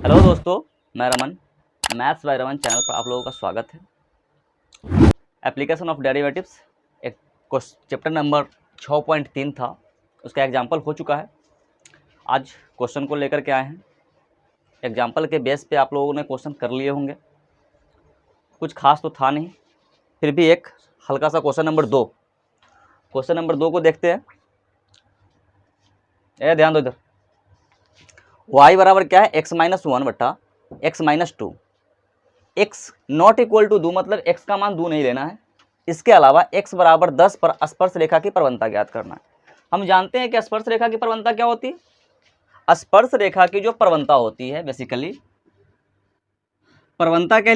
Hello दोस्तों, मैं Raman. Maths by Raman channel पर आप लोगों का स्वागत है। एप्लीकेशन ऑफ डेरिवेटिव्स एक चैप्टर नंबर 6.3 था, उसका एग्जाम्पल हो चुका है। आज क्वेश्चन को लेकर के आए हैं। एग्जाम्पल के बेस पे आप लोगों ने क्वेश्चन कर लिए होंगे, कुछ खास तो था नहीं, फिर भी एक हल्का सा क्वेश्चन नंबर 2 को देखते हैं। ध्यान दो इधर। y बराबर क्या है? x-1 बट्टा x-2। x not equal to 2 मतलब x का मान 2 नहीं लेना है। इसके अलावा x बराबर 10 पर स्पर्श रेखा की प्रवणता ज्ञात करना है। हम जानते हैं कि स्पर्श रेखा की प्रवणता क्या होती है। स्पर्श रेखा की जो प्रवणता होती है, बेसिकली प्रवणता कह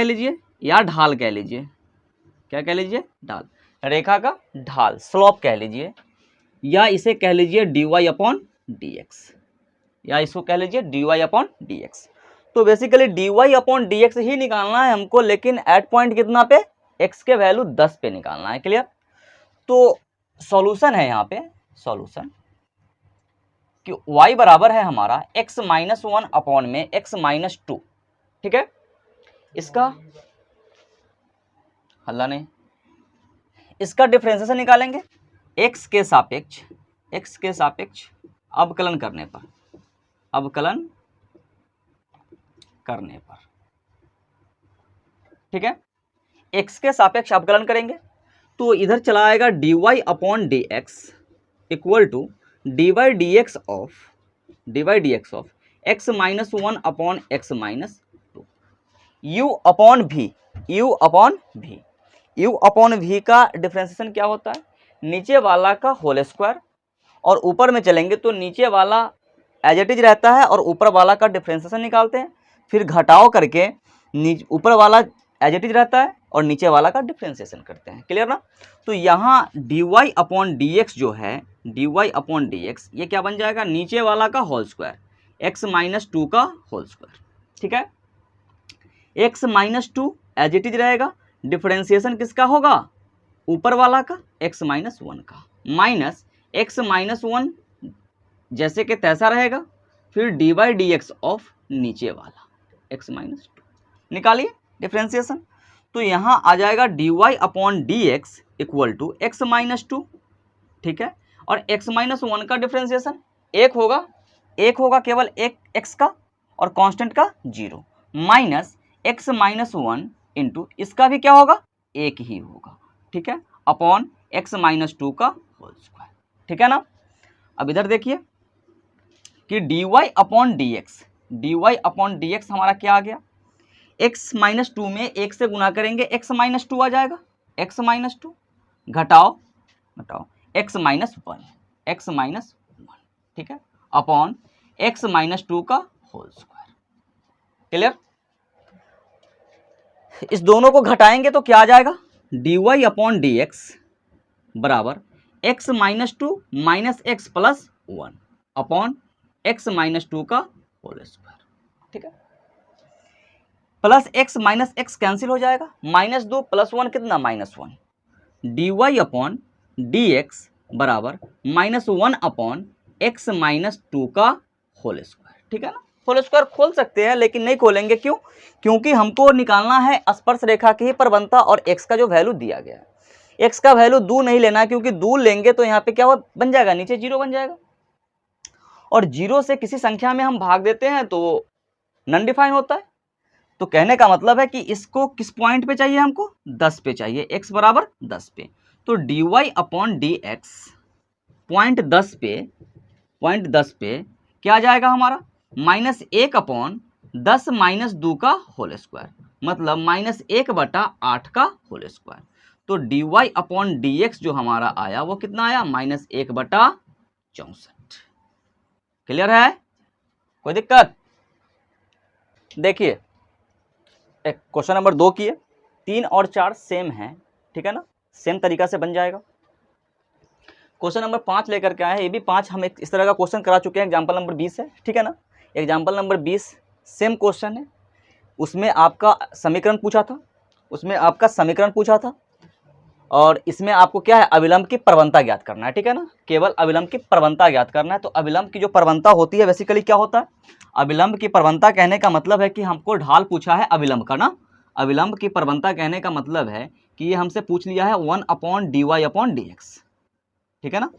लीजिए या ढाल कह लीजिए। क्या कह लीजिए? ढाल। रेखा का ढाल, स्लोप कह लीजिए, या इसे कह लीजिए dy/dx, या इसको कह लीजिए dy/dx। तो बेसिकली dy/dx ही निकालना है हमको, लेकिन एट पॉइंट कितना पे? x के वैल्यू 10 पे निकालना है। क्लियर? तो सॉल्यूशन है यहाँ पे, सॉल्यूशन कि y बराबर है हमारा x-1 अपॉन में x-2। ठीक है, इसका हल्ला नहीं, इसका डिफरेंशिएशन निकालेंगे x के सापेक्ष अवकलन करने पर, ठीक है। x के सापेक्ष अवकलन करेंगे तो इधर चला आएगा dy/dx equal to dy/dx of x-1 upon x-2 u upon v का डिफरेंशिएशन क्या होता है? नीचे वाला का होल स्क्वायर, और ऊपर में चलेंगे तो नीचे वाला एज इट इज रहता है और ऊपर वाला का डिफरेंशिएशन निकालते हैं, फिर घटाव करके ऊपर वाला एज इट इज रहता है और नीचे वाला का डिफरेंशिएशन करते हैं। क्लियर ना? तो यहाँ dy/dx जो है, dy/dx ये क्या बन जाएगा? नीचे वाला का होल स्क्वायर x-2 का होल स्क्वायर। ठीक है, x-2 एज इट इज रहेगा, डिफरेंशिएशन किसका होगा? ऊपर वाला का x-1 का, माइनस x-1 जैसे कि तैसा रहेगा, फिर dy/dx ऑफ नीचे वाला x-2। निकालिए डिफरेंशिएशन, तो यहाँ आ जाएगा dy/dx इक्वल टू x-2। ठीक है, और x-1 का डिफरेंशिएशन एक होगा केवल एक x का और कांस्टेंट का 0, माइनस x-1 इंटू इसका भी क्या होगा? एक ही होगा। ठीक है, अपॉन x-2 का होल स्क्वायर। ठीक है ना? अब इधर देखिए कि dy/dx हमारा क्या आ गया? x-2 में 1 से गुना करेंगे x-2 आ जाएगा, x-2 घटाओ x-1, ठीक है, अपॉन x-2 का होल स्क्वायर। क्लियर? इस दोनों को घटाएंगे तो क्या आ जाएगा? dy/dx बराबर x-2 minus x plus 1 upon x-2 का होल स्क्वायर। ठीक है, plus x minus x cancel हो जाएगा, -2 + 1 कितना? -1। dy/dx बराबर -1 अपॉन x-2 का होल स्क्वायर। ठीक है ना? होल स्क्वायर खोल सकते हैं लेकिन नहीं खोलेंगे, क्यों? क्योंकि हमको निकालना है स्पर्श रेखा की ही प्रवणता, और x का जो वैल्यू दिया गया है, x का वैल्यू 2 नहीं लेना है, क्योंकि 2 लेंगे तो यहाँ पे क्या बन जाएगा? नीचे 0 बन जाएगा, और 0 से किसी संख्या में हम भाग देते हैं तो नॉन डिफाइन होता है। तो कहने का मतलब है कि इसको किस पॉइंट पे चाहिए हमको? 10 पे चाहिए, x बराबर 10 पे। तो dy/dx पॉइंट 10 पे क्या आ जाएगा हमारा? -1 अपॉन 10 - 2 का होल स्क्वायर, मतलब -1/8 का होल स्क्वायर। तो dy/dx जो हमारा आया वो कितना आया? -1/64। क्लियर है? कोई दिक्कत? देखिए, क्वेश्चन नंबर 2 की है, 3 और 4 सेम है। ठीक है ना? सेम तरीका से बन जाएगा। क्वेश्चन नंबर 5 लेकर के आए हैं, ये भी 5 हम इस तरह का क्वेश्चन करा चुके हैं। एग्जाम्पल नंबर 20 है। ठीक है ना? एग्जाम्पल नंबर 20 सेम क्वेश्चन है, उसमें आपका समीकरण पूछा था, और इसमें आपको क्या है, अविलंब की प्रवणता ज्ञात करना है, ठीक है ना, केवल अविलंब की प्रवणता ज्ञात करना है। तो अविलंब की जो प्रवणता होती है बेसिकली क्या होता है, अविलंब की प्रवणता कहने का मतलब है कि हमको ढाल पूछा है अविलंब का ना, अविलंब की प्रवणता कहने का मतलब है कि ये हमसे पूछ लिया है 1/dy/dx, ठीक है ना,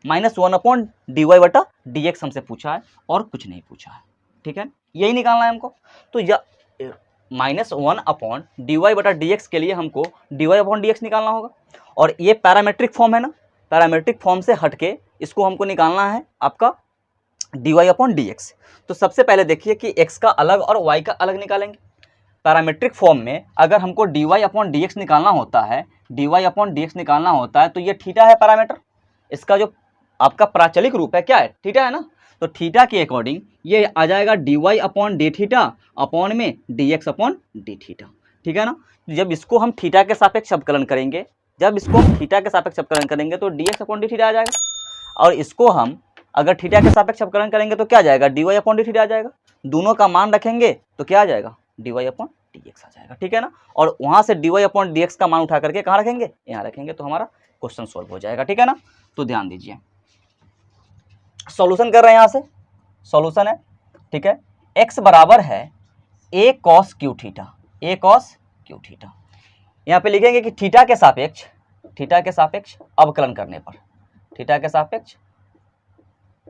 -1/dy/dx हमसे पूछा है और कुछ नहीं पूछा है, ठीक है, यही निकालना है हमको। तो -1/dy/dx के लिए हमको dy/dx निकालना होगा, और ये पैरामेट्रिक फॉर्म है ना, पैरामेट्रिक फॉर्म से हटके इसको हमको निकालना है आपका dy/dx। तो सबसे पहले देखिए कि x का अलग और y का अलग निकालेंगे। पैरामेट्रिक फॉर्म में अगर हमको dy/dx निकालना होता है, dy/dx निकालना होता है तो ये थीटा है पैरामीटर, इसका जो आपका प्राचलिक रूप है क्या है, थीटा है ना, तो थीटा के अकॉर्डिंग ये आ जाएगा dy/dθ अपॉन में dx/dθ, ठीक है ना। जब इसको हम थीटा के सापेक्ष अवकलन करेंगे, जब इसको हम थीटा के सापेक्ष अवकलन करेंगे तो dx/dθ आ जाएगा, और इसको हम अगर थीटा के सापेक्ष अवकलन करेंगे तो क्या आ जाएगा, dy/dθ आ जाएगा। दोनों का मान रखेंगे तो क्या आ जाएगा, dy/dx आ जाएगा, ठीक है ना। और वहां से dy/dx का मान उठा करके कहाँ रखेंगे, यहाँ रखेंगे, तो हमारा क्वेश्चन सॉल्व हो जाएगा, ठीक है ना। तो ध्यान दीजिए, सॉल्यूशन कर रहे हैं, यहाँ से सॉल्यूशन है, ठीक है। x बराबर है a cos q theta, a cos q theta. यहाँ पे लिखेंगे कि थीटा के सापेक्ष अवकलन करने पर, थीटा के सापेक्ष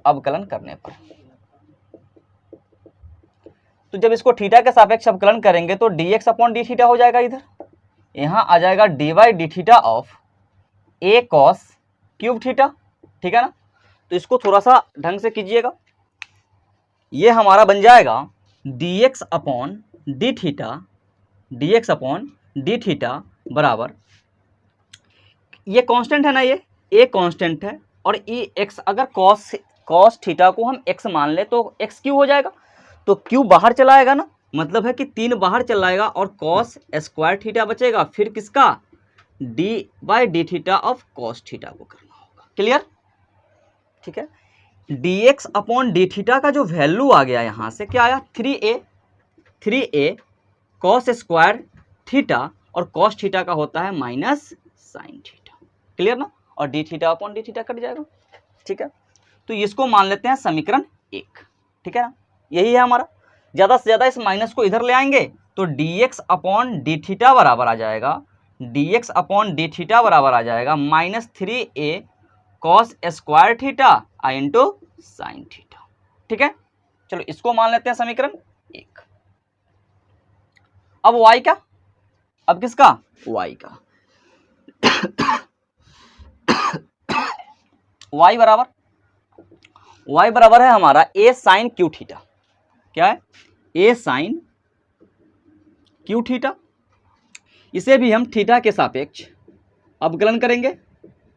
अवकलन करने पर, तो जब इसको थीटा के सापेक्ष अवकलन करेंगे तो dx/dθ हो जाएगा, इधर यहाँ आ जाएगा dy/dθ of a cos cube theta, ठीक है ना। तो इसको थोड़ा सा ढंग से कीजिएगा, ये हमारा बन जाएगा dx/dθ बराबर, ये कांस्टेंट है ना, ये a कांस्टेंट है, और ये x अगर cos थीटा को हम x मान ले तो x क्यू हो जाएगा, तो q बाहर चला आएगा ना, मतलब है कि 3 बाहर चला आएगा और cos स्क्वायर थीटा बचेगा, फिर किसका, d/dθ ऑफ cos थीटा को करना होगा, क्लियर, ठीक है। dx/dθ का जो वैल्यू आ गया यहाँ से क्या आया, 3a cos स्क्वायर थीटा, और cos थीटा का होता है माइनस साइन थीटा, क्लियर ना, और dθ/dθ कट जाएगा, ठीक है। तो इसको मान लेते हैं समीकरण 1, ठीक है ना, यही है हमारा। ज़्यादा से ज़्यादा इस माइनस को इधर ले आएंगे तो dx/dθ बराबर आ जाएगा, dx/dθ बराबर आ जाएगा -3a cos square theta into sine theta, ठीक है। चलो इसको मान लेते हैं समीकरण 1। अब y का, अब किसका, y का y बराबर है हमारा a साइन क्यू थीटा, क्या है, a साइन क्यू थीटा। इसे भी हम थीटा के सापेक्ष अवकलन करेंगे,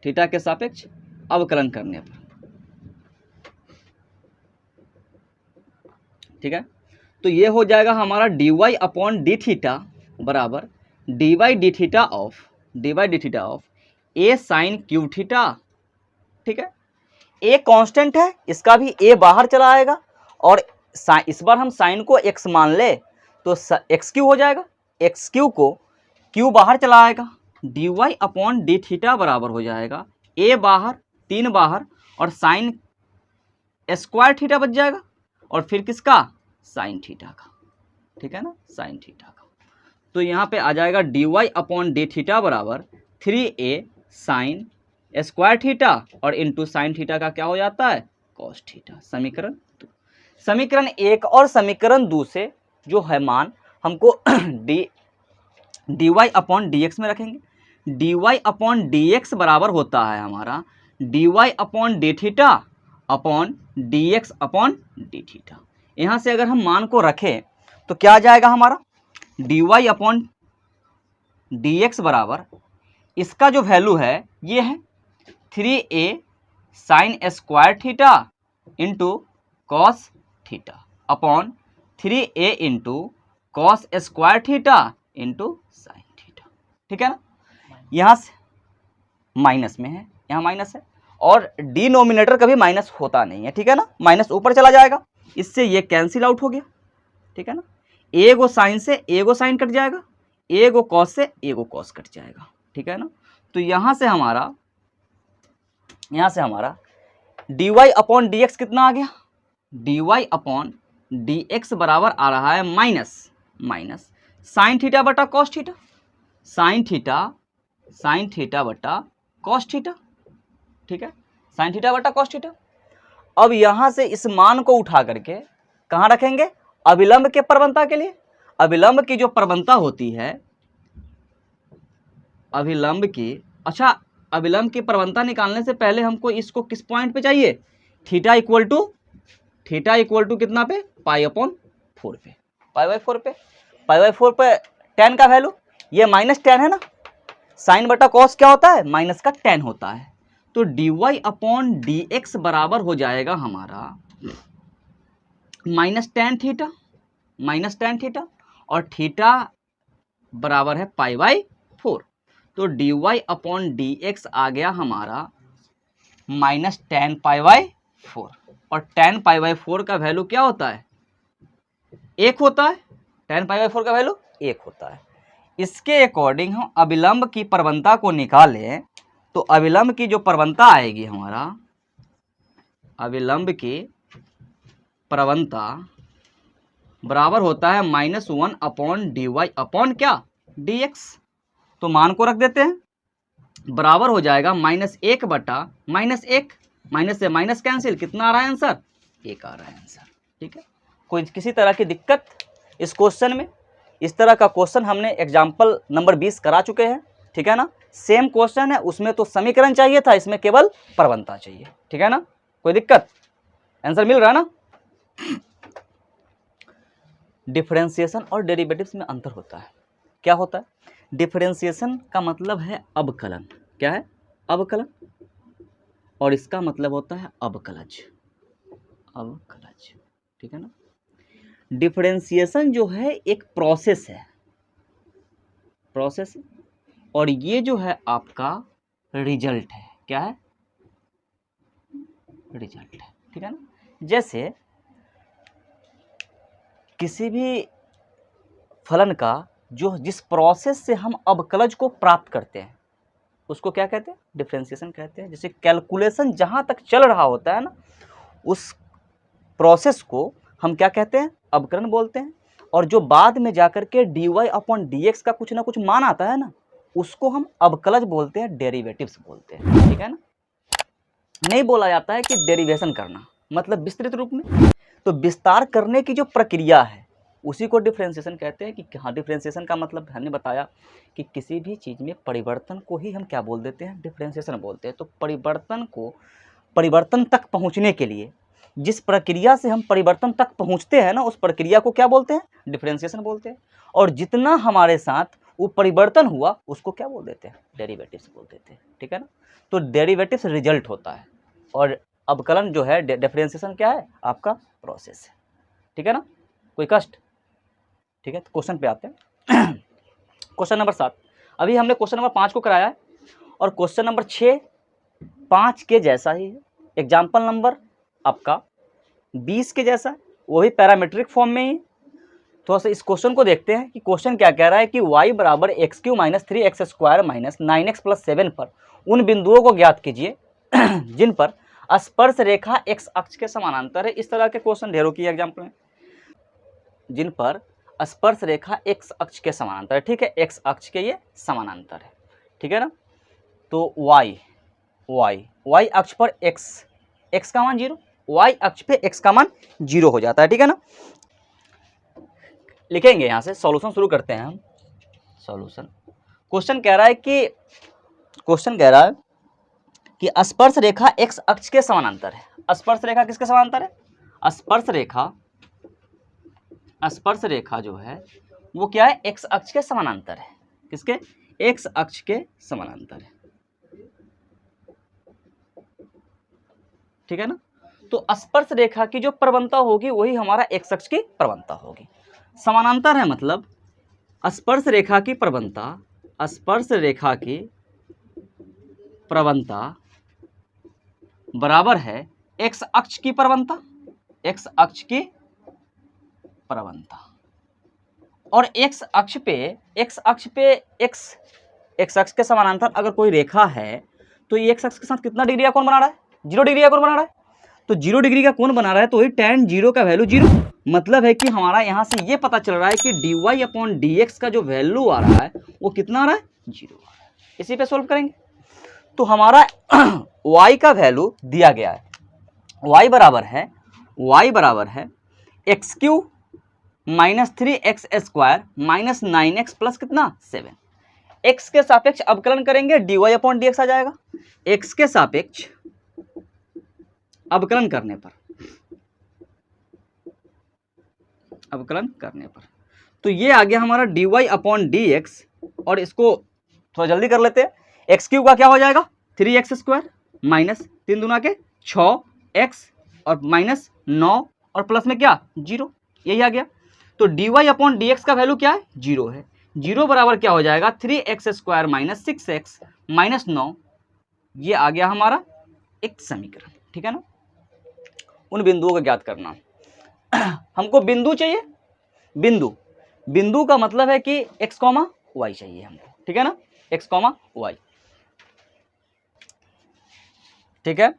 थीटा के सापेक्ष अवकलन करने पर, ठीक है। तो ये हो जाएगा हमारा dy/dθ बराबर dy/dθ of a sine cube theta, ठीक है। a कांस्टेंट है, इसका भी a बाहर चला आएगा, और इस बार हम साइन को x मान ले तो x क्यू हो जाएगा, x क्यू को q बाहर चला आएगा, dy/dθ बराबर हो जाएगा a बाहर, 3 बाहर, और साइन स्क्वायर थीटा बच जाएगा, और फिर किसका, साइन थीटा का, ठीक है ना, साइन थीटा का। तो यहाँ पे आ जाएगा dy/dθ बराबर 3a साइन स्क्वायर थीटा, और इंटू साइन थीटा का क्या हो जाता है, कॉस थीटा, समीकरण 2। समीकरण 1 और समीकरण 2 से जो है मान हमको dy/dx में रखेंगे, dy/dx बराबर होता है हमारा dy/dθ अपॉन dx/dθ। यहाँ से अगर हम मान को रखें तो क्या आ जाएगा हमारा, dy/dx बराबर, इसका जो वैल्यू है ये है 3a sine square theta into cos theta upon 3a into cos square theta into sine theta, ठीक है ना। यहाँ से माइनस में है, यहाँ माइनस है, और डिनोमिनेटर कभी माइनस होता नहीं है, ठीक है ना, माइनस ऊपर चला जाएगा, इससे ये कैंसिल आउट हो गया, ठीक है ना। ए गो साइन से ए गो साइन कट जाएगा, ए गो कॉस से ए गो कॉस कट जाएगा, ठीक है ना। तो यहाँ से हमारा dy अपॉन डी एक्स कितना आ गया, dy अपॉन डी एक्स बराबर आ रहा है माइनस साइन थीटा बटा कॉस थीटा, साइन थीटा बटा कॉस थीटा, ठीक है, साइन थीटा बटा कॉस थीटा। अब यहाँ से इस मान को उठा करके कहाँ रखेंगे, अभिलंब के प्रवणता के लिए। अभिलंब की जो प्रवणता होती है, अभिलंब की प्रवणता निकालने से पहले हमको इसको किस पॉइंट पे चाहिए, थीटा इक्वल टू कितना पे, पाई अपॉन 4 पे, पाई बाई 4 पे tan का वैल्यू, ये माइनस tan है ना, साइन बटा कॉस क्या होता है, माइनस का tan होता है। तो dy अपॉन डी एक्स बराबर हो जाएगा हमारा माइनस tan थीटा और थीटा बराबर है पाई बाई 4। तो dy अपॉन डी एक्स आ गया हमारा माइनस tan पाई बाई 4, और tan पाई बाई 4 का वैल्यू क्या होता है, 1 होता है, tan पाई बाई 4 का वैल्यू 1 होता है। इसके अकॉर्डिंग हम अभिलंब की प्रवणता को निकालें तो अभिलंब की जो प्रवणता आएगी हमारा, अभिलंब की प्रवणता बराबर होता है -1 अपॉन डी वाई अपॉन क्या, डी एक्स। तो मान को रख देते हैं, बराबर हो जाएगा -1 बटा -1, माइनस से माइनस कैंसिल, कितना आ रहा है आंसर, 1 आ रहा है आंसर, ठीक है। कोई किसी तरह की दिक्कत इस क्वेश्चन में, इस तरह का क्वेश्चन हमने एग्जाम्पल नंबर 20 करा चुके हैं, ठीक है ना। सेम क्वेश्चन है, उसमें तो समीकरण चाहिए था, इसमें केवल प्रवणता चाहिए, ठीक है ना। कोई दिक्कत, आंसर मिल रहा है ना। डिफरेंशिएशन और डेरिवेटिव्स में अंतर होता है, क्या होता है, डिफरेंशिएशन का मतलब है अवकलन, क्या है, अवकलन, और इसका मतलब होता है अवकलज, ठीक है ना। डिफरेंशिएशन जो है एक प्रोसेस है, और ये जो है आपका रिजल्ट है, क्या है, रिजल्ट है, ठीक है ना। जैसे किसी भी फलन का जो जिस प्रोसेस से हम अवकलज को प्राप्त करते हैं उसको क्या कहते हैं, डिफरेंशिएशन कहते हैं। जैसे कैलकुलेशन जहाँ तक चल रहा होता है ना, उस प्रोसेस को हम क्या कहते हैं, अवकलन बोलते हैं। और जो बाद में जाकर के D Y upon D X का कुछ ना कुछ मान आता है ना, उसको हम अवकलज बोलते हैं, डेरिवेटिव्स बोलते हैं, ठीक है ना। नहीं बोला जाता है कि डेरिवेशन करना, मतलब विस्तृत रूप में, तो विस्तार करने की जो प्रक्रिया है उसी को डिफरेंशिएशन कहते हैं। कि हाँ, डिफरेंशिएशन का मतलब हमने बताया कि किसी भी चीज़ में परिवर्तन को ही हम क्या बोल देते हैं, डिफरेंशिएशन बोलते हैं। तो परिवर्तन तक पहुंचने के लिए जिस प्रक्रिया से हम परिवर्तन तक पहुंचते हैं ना, उस प्रक्रिया को क्या बोलते हैं, डिफरेंशिएशन बोलते हैं। और जितना हमारे साथ वो परिवर्तन हुआ उसको क्या बोल देते हैं, डेरिवेटिव्स बोल देते हैं, ठीक है ना। तो डेरिवेटिव्स रिजल्ट होता है और अवकलन जो है, डिफरेंशिएशन क्या है, आपका प्रोसेस है, ठीक है ना। कोई कष्ट, ठीक है। तो क्वेश्चन पे आते हैं। क्वेश्चन नंबर 7, अभी हमने क्वेश्चन नंबर 5 को कराया है, और क्वेश्चन नंबर 6 5 के जैसा ही है। एग्जाम्पल नंबर आपका 20 के जैसा, वो भी पैरामीट्रिक फॉर्म में ही। थोड़ा सा इस क्वेश्चन को देखते हैं कि क्वेश्चन क्या कह रहा है कि y बराबर x³ - 3x² - 9x + 7 पर उन बिंदुओं को ज्ञात कीजिए जिन पर स्पर्श रेखा x अक्ष के समानांतर है। इस तरह के क्वेश्चन ढेरों की एग्जाम्पल में, जिन पर स्पर्श रेखा x अक्ष के समानांतर है, ठीक है, x अक्ष के ये समानांतर है, ठीक है ना। तो y अक्ष पर x का मान 0, y अक्ष पे x का मान 0 हो जाता है, ठीक है ना। लिखेंगे यहाँ से, सॉल्यूशन शुरू करते हैं हम। सॉल्यूशन, क्वेश्चन कह रहा है कि स्पर्श रेखा x अक्ष के समानांतर है। स्पर्श रेखा किसके समानांतर है, स्पर्श रेखा जो है वो क्या है, x अक्ष के समानांतर है। किसके, x अक्ष के समानांतर है, ठीक है ना। तो स्पर्श रेखा की जो प्रवणता होगी वही हमारा x अक्ष की प्रवणता होगी। समानांतर है मतलब स्पर्श रेखा की प्रवणता बराबर है x अक्ष की प्रवणता, और x अक्ष पे एक्स अक्ष के समानांतर अगर कोई रेखा है तो ये एक्स अक्ष के साथ कितना डिग्री का कोण बना रहा है? 0 डिग्री का कोण बना रहा है। तो 0 डिग्री का कोण बना रहा है तो वही tan 0 का वैल्यू 0, मतलब है कि हमारा यहाँ से ये पता चल रहा है कि dy अपॉन dx का जो वैल्यू आ रहा है वो कितना आ रहा है? 0 आ रहा है। इसी पे सोल्व करेंगे तो हमारा y का वैल्यू दिया गया है, y बराबर है x Q minus 3x square minus 9x plus कितना 7। x के सापेक्ष अवकलन करेंगे dy अपॉन dx आ जाएगा। x के सापेक्ष अवकलन करने पर तो ये आ गया हमारा dy अपॉन dx, और इसको थोड़ा जल्दी कर लेते हैं। एक्स क्यू का क्या हो जाएगा? 3x स्क्वायर माइनस 3 दूना के 6x और माइनस 9 और प्लस में क्या 0, यही आ गया। तो dy अपॉन dx का वैल्यू क्या है? 0 है। 0 बराबर क्या हो जाएगा? 3x square minus 6x minus 9। ये आ गया हमारा एक समीकरण, ठीक है ना। उन बिंदुओं को ज्ञात करना। हमको बिंदु चाहिए, बिंदु का मतलब है कि x, y चाहिए हमको, ठीक है ना, x, y, ठीक है।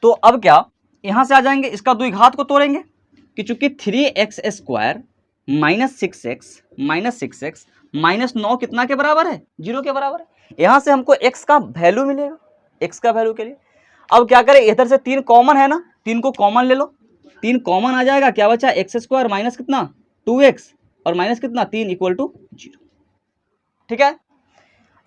तो अब क्या यहां से आ जाएंगे, इसका द्विघात को तोड़ेंगे कि चूंकि 3x square minus 6x minus 9 कितना के बराबर है? 0 के बराबर है। यहां से हमको x का वैल्यू मिलेगा, x का वैल्यू के लिए अब क्या करें, इधर से 3 कॉमन है ना, 3 को कॉमन ले लो, 3 कॉमन आ जाएगा, क्या बचा एक्स स्क्वायर माइनस कितना 2x और माइनस कितना 3 इक्वल टू 0, ठीक है।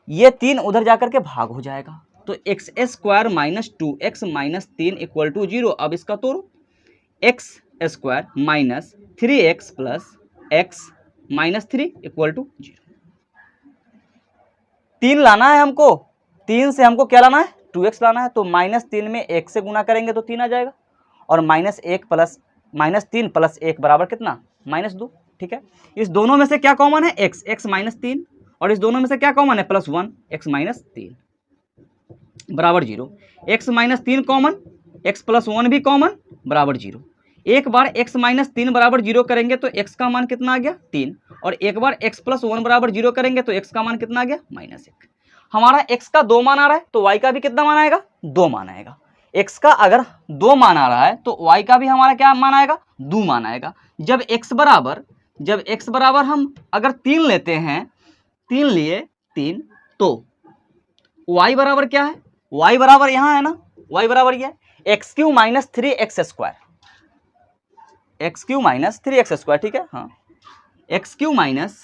ये 3 उधर जाकर के भाग हो जाएगा तो X square minus 2x minus 3 equal to 0। अब इसका तोड़ो, X square minus 3x plus x minus 3 equal to 0। 3 लाना है हमको, 3 से हमको क्या लाना है? 2x लाना है। तो माइनस 3 में 1 से गुना करेंगे तो 3 आ जाएगा, और माइनस 3 प्लस 1 बराबर कितना? माइनस 2, ठीक है। इस दोनों में से क्या कॉमन है? x माइनस 3, और इस दोनों में से क्या कॉमन है? प्लस 1, x माइनस 3 बराबर 0। x minus 3 common, x plus 1 भी कॉमन बराबर 0। एक बार x माइनस 3 बराबर 0 करेंगे तो x का मान कितना आ गया? 3, और एक बार x प्लस 1 बराबर 0 करेंगे तो x का मान कितना आ गया? माइनस 1। हमारा x का 2 मान आ रहा है तो y का भी कितना मान आएगा? 2 मान आएगा। x का अगर 2 मान आ रहा है तो y का भी हमारा क्या मान आएगा? 2 मान आएगा। जब x बराबर हम अगर 3 लेते हैं, 3 लिए 3, तो y बराबर क्या है? y बराबर यहाँ है ना, y बराबर ये है x Q minus 3x square, x Q minus 3x square, ठीक है, हाँ, x Q minus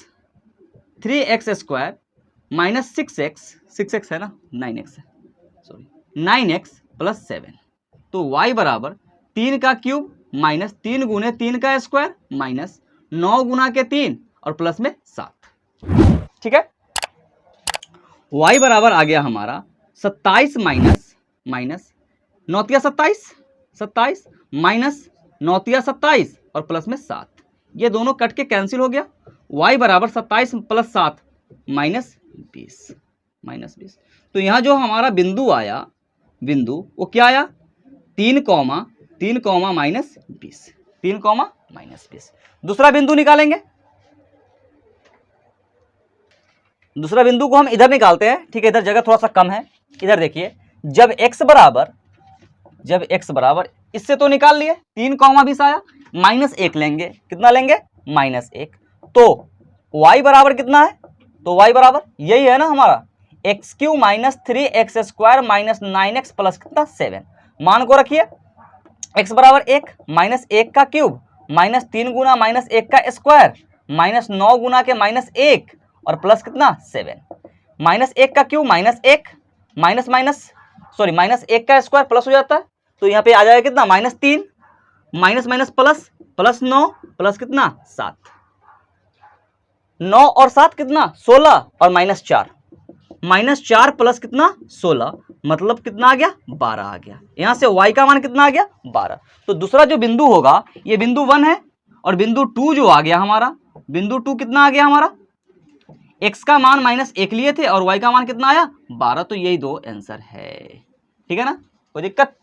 3x square minus 6x है ना, 9x है, सॉरी 9x प्लस 7। तो y बराबर 3 का क्यूब माइनस 3 गुने 3 का स्क्वायर माइनस 9 गुना के 3 और प्लस में 7, ठीक है। y बराबर आ गया हमारा 27 माइनस 9 तिया 27 माइनस 9 तिया 27 और प्लस में 7, ये दोनों कट के कैंसिल हो गया। y बराबर 27 प्लस 7 माइनस 20। तो यहाँ जो हमारा बिंदु आया, वो क्या आया? 3 कॉमा माइनस 20, 3 कॉमा माइनस 20। दूसरा बिंदु निकालेंगे, दूसरा बिंदु को हम इधर निकालते हैं, ठीक है, इधर जगह थोड़ा सा कम है। इधर देखिए, जब x बराबर इससे तो निकाल लिए 3 कॉमा 20 आया, माइनस 1 लेंगे, कितना लेंगे? माइनस 1। तो y बराबर कितना है? तो y बराबर यही है ना हमारा x Q minus 3x square minus 9x plus कितना 7। मान को रखिए, x बराबर 1 माइनस 1 का क्यूब माइनस 3 गुना माइनस 1 का स्क्वायर माइनस 9 गुना के माइनस 1 और प्लस कितना 7। माइनस 1 का क्यूब माइनस 1 माइनस 1 का स्क्वायर प्लस हो जाता है, तो यहाँ पे आ जाएगा कितना? माइनस 3 माइनस प्लस 9 प्लस कितना 7, 9 और 7 कितना 16 और माइनस 4 प्लस कितना 16, मतलब कितना आ गया? 12 आ गया। यहाँ से y का मान कितना आ गया? 12। तो दूसरा जो बिंदु होगा ये बिंदु 1 है, और बिंदु 2 जो आ गया हमारा, बिंदु 2 कितना आ गया हमारा? x का मान माइनस 1 लिए थे और y का मान कितना आया? 12। तो यही दो आंसर है, ठीक है ना, कोई दिक्कत?